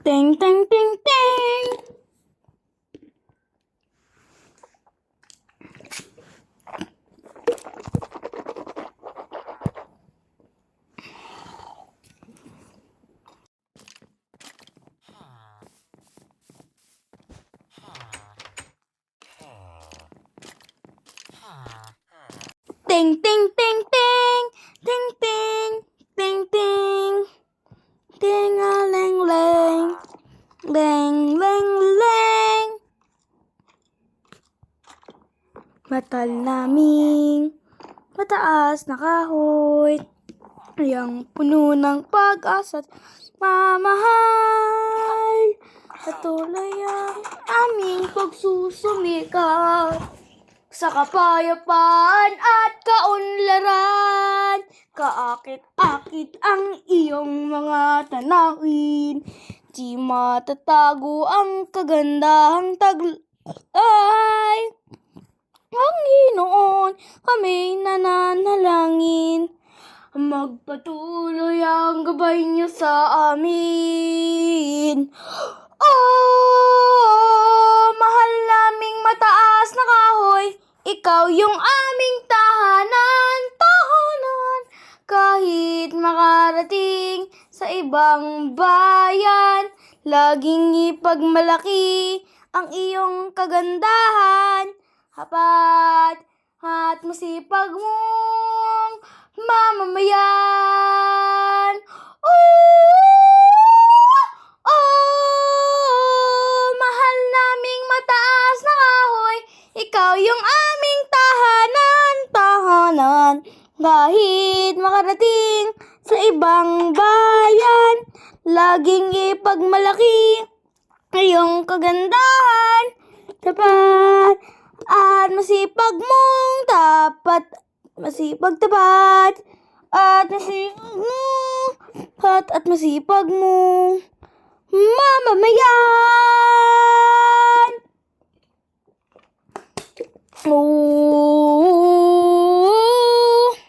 Ting, ting, ting, ting. Ting, ting, ting, ting. Ting, ting. Ting, ting. Ting-a-ling-ling. Ling, ling, ling. Matal naming mataas na kahoy, yang puno ng pag-asa at mamahal. Patuloy ang aming pagsusumikap sa kapayapaan at kaunlaran. Kaakit-akit ang iyong mga tanawin, di matatago ang kagandahang taglay. Panginoon, kami nananalangin, magpatuloy ang gabay niyo sa amin. Oh, mahal naming mataas na kahoy, ikaw yung aming tahanan. Kahit makarating sa ibang bayan, laging ipagmalaki ang iyong kagandahan. Hapat at masipag mong mamamayan. Mahal naming mataas na kahoy, ikaw yung aming tahanan. Kahit makarating sa ibang bayan, laging ipagmalaki iyong kagandahan. Tapat at masipag mong tapat, masipag mong mamamayan.